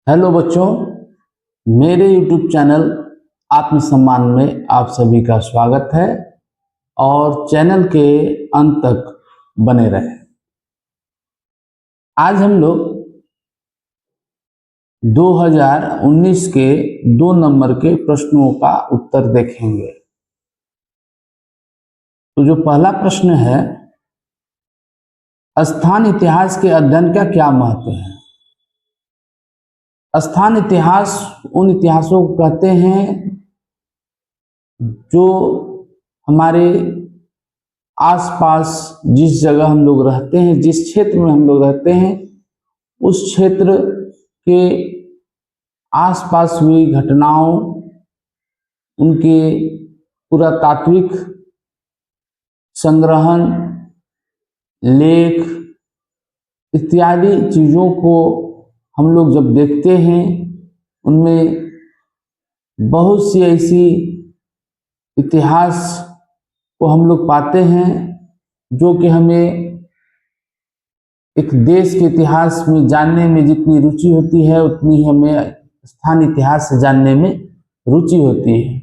Hello बच्चों, मेरे YouTube channel आत्मसम्मान में आप सभी का स्वागत है और चैनल के अंत तक बने रहें। आज हम लोग 2019 के 2 नंबर के प्रश्नों का उत्तर देखेंगे। तो जो पहला प्रश्न है, स्थान इतिहास के अध्ययन का क्या महत्व है? स्थान इतिहास उन इतिहासों को कहते हैं जो हमारे आसपास जिस जगह हम लोग रहते हैं, जिस क्षेत्र में हम लोग रहते हैं, उस क्षेत्र के आसपास हुई घटनाओं, उनके पुरातात्विक संग्रहण, लेख इत्यादि चीज़ों को हम लोग जब देखते हैं, उनमें बहुत सी ऐसी इतिहास को हम लोग पाते हैं जो कि हमें एक देश के इतिहास में जानने में जितनी रुचि होती है, उतनी हमें स्थान इतिहास से जानने में रुचि होती है।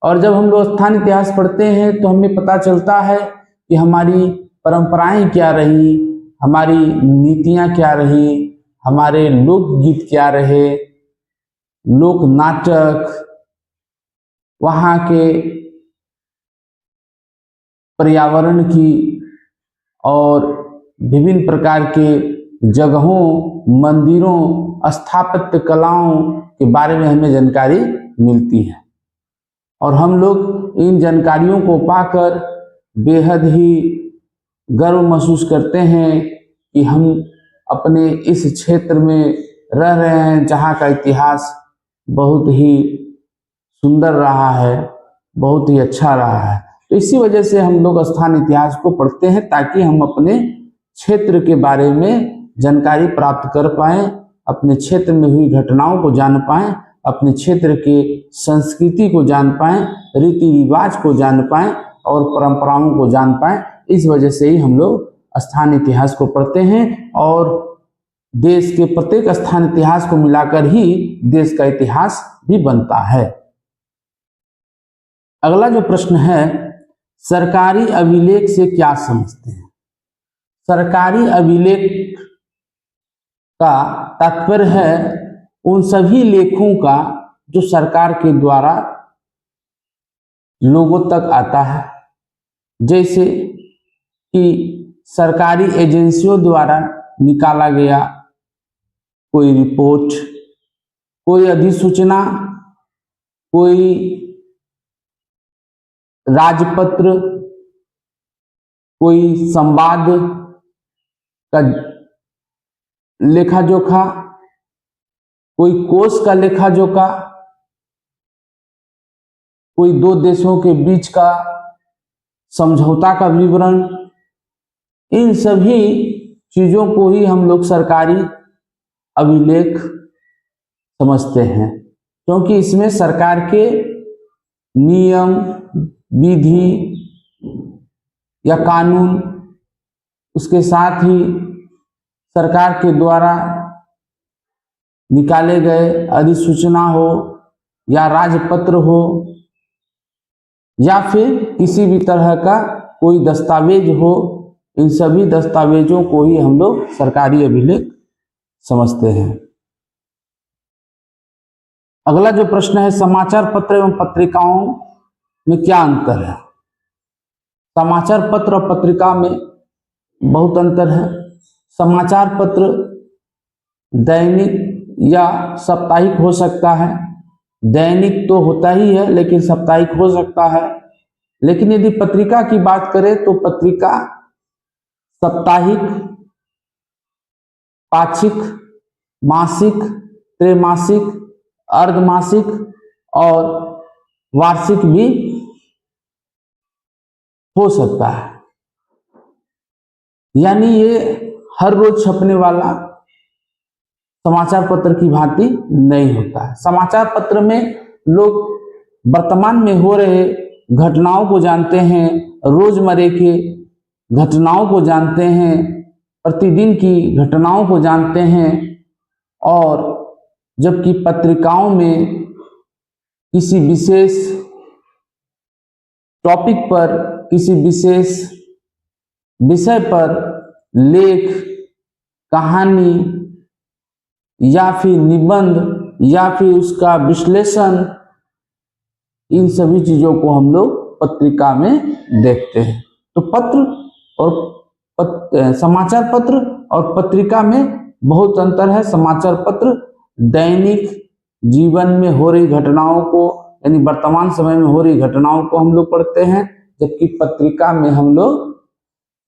और जब हम लोग स्थान इतिहास पढ़ते हैं तो हमें पता चलता है कि हमारी परंपराएं क्या रही, हमारी नीतियां क्या रही, हमारे लोकगीत क्या रहे, लोक नाटक, वहाँ के पर्यावरण की और विभिन्न प्रकार के जगहों, मंदिरों, स्थापत्य कलाओं के बारे में हमें जानकारी मिलती है और हम लोग इन जानकारियों को पाकर बेहद ही गर्व महसूस करते हैं कि हम अपने इस क्षेत्र में रह रहे हैं जहाँ का इतिहास बहुत ही सुंदर रहा है, बहुत ही अच्छा रहा है। तो इसी वजह से हम लोग स्थान इतिहास को पढ़ते हैं ताकि हम अपने क्षेत्र के बारे में जानकारी प्राप्त कर पाएं, अपने क्षेत्र में हुई घटनाओं को जान पाएं, अपने क्षेत्र के संस्कृति को जान पाएं, रीति रिवाज को जान पाएं और परंपराओं को जान पाएं। इस वजह से ही हम लोग स्थान इतिहास को पढ़ते हैं और देश के प्रत्येक स्थान इतिहास को मिलाकर ही देश का इतिहास भी बनता है। अगला जो प्रश्न है, सरकारी अभिलेख से क्या समझते हैं? सरकारी अभिलेख का तात्पर्य है उन सभी लेखों का जो सरकार के द्वारा लोगों तक आता है, जैसे कि सरकारी एजेंसियों द्वारा निकाला गया कोई रिपोर्ट, कोई अधिसूचना, कोई राजपत्र, कोई संवाद का लेखा जोखा, कोई कोष का लेखा जोखा, कोई दो देशों के बीच का समझौता का विवरण, इन सभी चीजों को ही हम लोग सरकारी अभिलेख समझते हैं, क्योंकि इसमें सरकार के नियम, विधि या कानून, उसके साथ ही सरकार के द्वारा निकाले गए अधिसूचना हो या राजपत्र हो या फिर किसी भी तरह का कोई दस्तावेज हो, इन सभी दस्तावेजों को ही हम लोग सरकारी अभिलेख समझते हैं। अगला जो प्रश्न है, समाचार पत्र एवं पत्रिकाओं में क्या अंतर है? समाचार पत्र और पत्रिका में बहुत अंतर है। समाचार पत्र दैनिक या साप्ताहिक हो सकता है, दैनिक तो होता ही है लेकिन साप्ताहिक हो सकता है। लेकिन यदि पत्रिका की बात करें तो पत्रिका साप्ताहिक, पाक्षिक, मासिक, त्रैमासिक, अर्धमासिक और वार्षिक भी हो सकता है। यानी ये हर रोज छपने वाला समाचार पत्र की भांति नहीं होता है। समाचार पत्र में लोग वर्तमान में हो रहे घटनाओं को जानते हैं, रोजमर्रे के घटनाओं को जानते हैं, प्रतिदिन की घटनाओं को जानते हैं और जबकि पत्रिकाओं में किसी विशेष टॉपिक पर, किसी विशेष विषय पर लेख, कहानी या फिर निबंध या फिर उसका विश्लेषण, इन सभी चीजों को हम लोग पत्रिका में देखते हैं। तो समाचार पत्र और पत्रिका में बहुत अंतर है। समाचार पत्र दैनिक जीवन में हो रही घटनाओं को, यानी वर्तमान समय में हो रही घटनाओं को हम लोग पढ़ते हैं, जबकि पत्रिका में हम लोग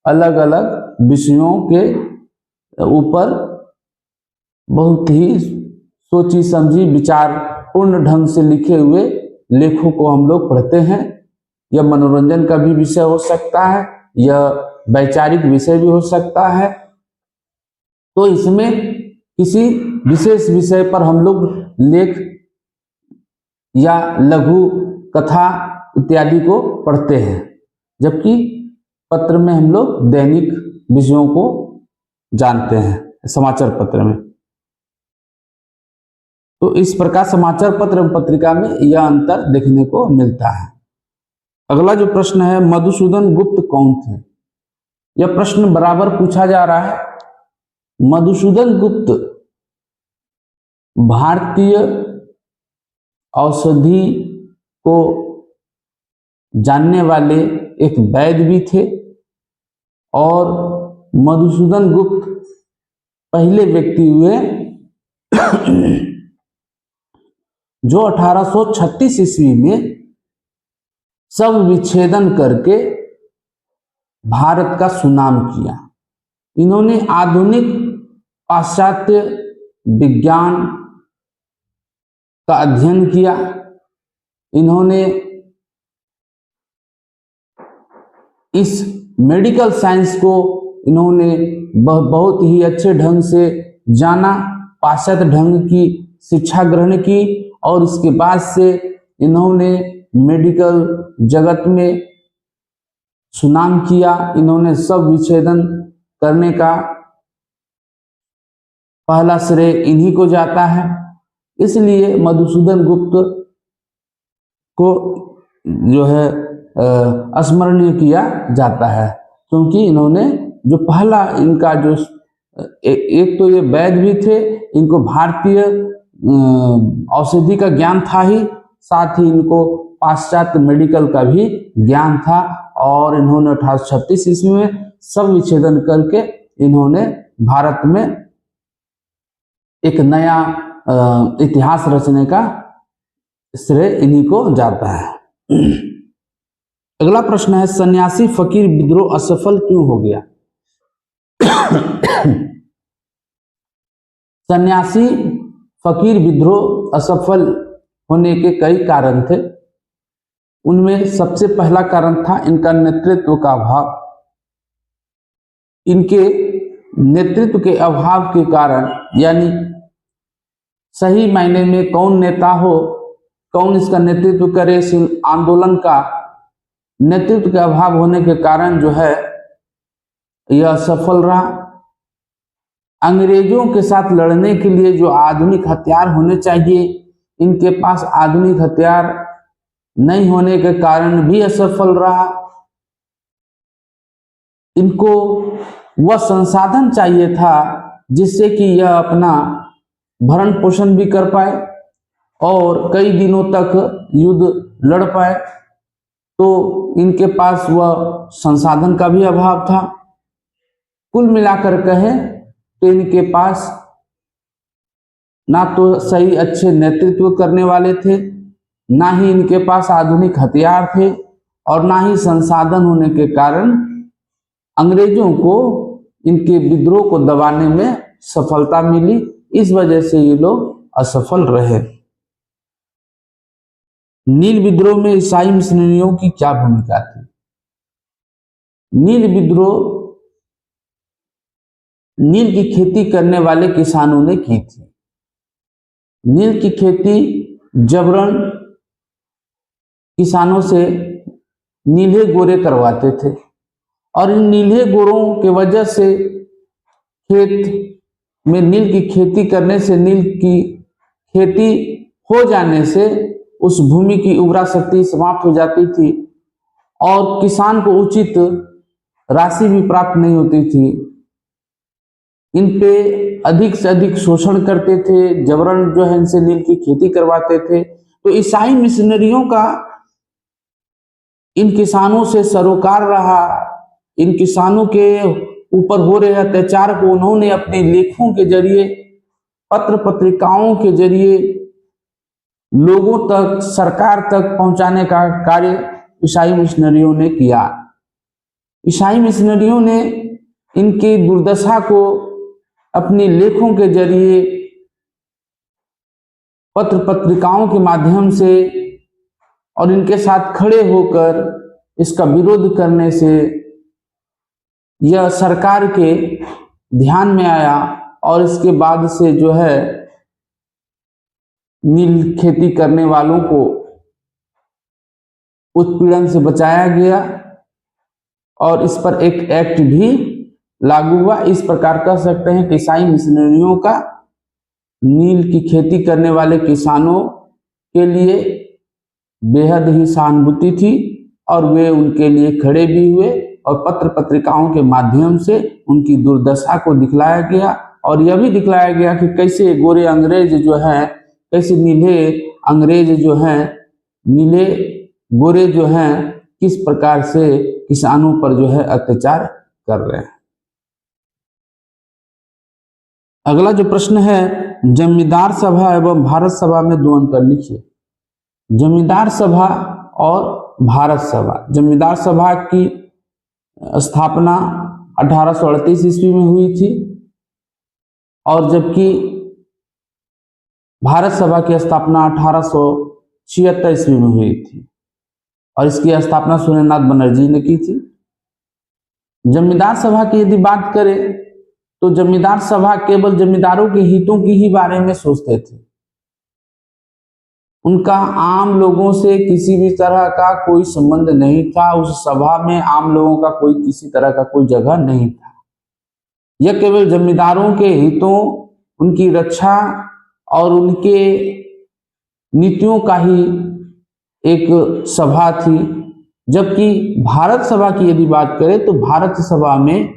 अलग अलग विषयों के ऊपर बहुत ही सोची समझी विचारपूर्ण ढंग से लिखे हुए लेखों को हम लोग पढ़ते हैं। यह मनोरंजन का भी विषय हो सकता है, यह वैचारिक विषय भी हो सकता है। तो इसमें किसी विशेष विषय पर हम लोग लेख या लघु कथा इत्यादि को पढ़ते हैं, जबकि पत्र में हम लोग दैनिक विषयों को जानते हैं समाचार पत्र में। तो इस प्रकार समाचार पत्र एवं पत्रिका में यह अंतर देखने को मिलता है। अगला जो प्रश्न है, मधुसूदन गुप्त कौन थे? यह प्रश्न बराबर पूछा जा रहा है। मधुसूदन गुप्त भारतीय औषधि को जानने वाले एक वैद्य भी थे और मधुसूदन गुप्त पहले व्यक्ति हुए जो 1836 ईस्वी में सब विच्छेदन करके भारत का सुनाम किया। इन्होंने आधुनिक पाश्चात्य विज्ञान का अध्ययन किया। इन्होंने इस मेडिकल साइंस को इन्होंने बहुत ही अच्छे ढंग से जाना, पाश्चात्य ढंग की शिक्षा ग्रहण की और इसके बाद से इन्होंने मेडिकल जगत में सुनाम किया। इन्होंने सब विच्छेदन करने का पहला श्रेय इन्हीं को जाता है। इसलिए मधुसूदन गुप्त को जो है स्मरणीय किया जाता है, क्योंकि इन्होंने जो पहला इनका जो एक तो ये वैद्य भी थे, इनको भारतीय औषधि का ज्ञान था ही, साथ ही इनको पाश्चात्य मेडिकल का भी ज्ञान था और इन्होंने 1836 ईस्वी में सब विच्छेदन करके इन्होंने भारत में एक नया इतिहास रचने का श्रेय इन्हीं को जाता है। अगला प्रश्न है, सन्यासी फकीर विद्रोह असफल क्यों हो गया? सन्यासी फकीर विद्रोह असफल होने के कई कारण थे। उनमें सबसे पहला कारण था इनका नेतृत्व का अभाव। इनके नेतृत्व के अभाव के कारण, यानी सही मायने में कौन नेता हो, कौन इसका नेतृत्व करे, इस आंदोलन का नेतृत्व के अभाव होने के कारण जो है यह असफल रहा। अंग्रेजों के साथ लड़ने के लिए जो आधुनिक हथियार होने चाहिए, इनके पास आधुनिक हथियार नहीं होने के कारण भी असफल रहा। इनको वह संसाधन चाहिए था जिससे कि यह अपना भरण पोषण भी कर पाए और कई दिनों तक युद्ध लड़ पाए, तो इनके पास वह संसाधन का भी अभाव था। कुल मिलाकर कहें तो इनके पास ना तो सही अच्छे नेतृत्व करने वाले थे, ना ही इनके पास आधुनिक हथियार थे और ना ही संसाधन होने के कारण अंग्रेजों को इनके विद्रोह को दबाने में सफलता मिली। इस वजह से ये लोग असफल रहे। नील विद्रोह में ईसाई मिशनरियों की क्या भूमिका थी? नील विद्रोह नील की खेती करने वाले किसानों ने की थी। नील की खेती जबरन किसानों से नीले गोरे करवाते थे और इन नीले गोरों के वजह से खेत में नील की खेती करने से नील की खेती हो जाने से उस भूमि की उर्वरा शक्ति समाप्त हो जाती थी और किसान को उचित राशि भी प्राप्त नहीं होती थी। इन पे अधिक से अधिक शोषण करते थे, जबरन जो है इनसे नील की खेती करवाते थे। तो ईसाई मिशनरियों का इन किसानों से सरोकार रहा। इन किसानों के ऊपर हो रहे अत्याचार को उन्होंने अपने लेखों के जरिए, पत्र पत्रिकाओं के जरिए लोगों तक, सरकार तक पहुंचाने का कार्य ईसाई मिशनरियों ने किया। ईसाई मिशनरियों ने इनकी दुर्दशा को अपने लेखों के जरिए, पत्र पत्रिकाओं के माध्यम से और इनके साथ खड़े होकर इसका विरोध करने से यह सरकार के ध्यान में आया और इसके बाद से जो है नील खेती करने वालों को उत्पीड़न से बचाया गया और इस पर एक एक्ट भी लागू हुआ। इस प्रकार कह सकते हैं कि ईसाई मिशनरियों का नील की खेती करने वाले किसानों के लिए बेहद ही सहानुभूति थी और वे उनके लिए खड़े भी हुए और पत्र पत्रिकाओं के माध्यम से उनकी दुर्दशा को दिखलाया गया और यह भी दिखलाया गया कि कैसे गोरे अंग्रेज जो हैं, कैसे नीले अंग्रेज जो हैं, नीले गोरे जो हैं, किस प्रकार से किसानों पर जो है अत्याचार कर रहे हैं। अगला जो प्रश्न है, जमींदार सभा एवं भारत सभा में दो अंतर लिखिए। जमींदार सभा और भारत सभा। जमींदार सभा की स्थापना 1838 ईस्वी में हुई थी और जबकि भारत सभा की स्थापना 1876 ईस्वी में हुई थी और इसकी स्थापना सूर्यनाथ बनर्जी ने की थी। जमींदार सभा की यदि बात करें तो जमींदार सभा केवल जमींदारों के हितों की ही बारे में सोचते थे। उनका आम लोगों से किसी भी तरह का कोई संबंध नहीं था। उस सभा में आम लोगों का कोई किसी तरह का कोई जगह नहीं था। यह केवल जमींदारों के हितों, उनकी रक्षा और उनके नीतियों का ही एक सभा थी। जबकि भारत सभा की यदि बात करें तो भारत सभा में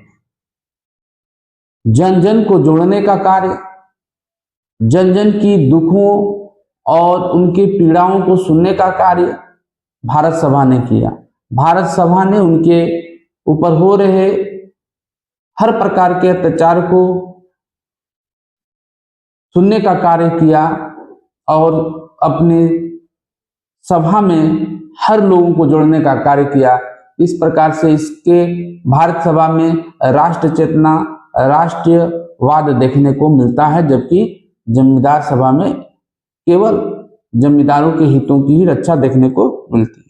जन जन को जोड़ने का कार्य, जन जन की दुखों और उनकी पीड़ाओं को सुनने का कार्य भारत सभा ने किया। भारत सभा ने उनके ऊपर हो रहे हर प्रकार के अत्याचार को सुनने का कार्य किया और अपने सभा में हर लोगों को जोड़ने का कार्य किया। इस प्रकार से इसके भारत सभा में राष्ट्र चेतना, राष्ट्रीयवाद देखने को मिलता है, जबकि जमींदार सभा में केवल जमींदारों के हितों की ही रक्षा देखने को मिलती है।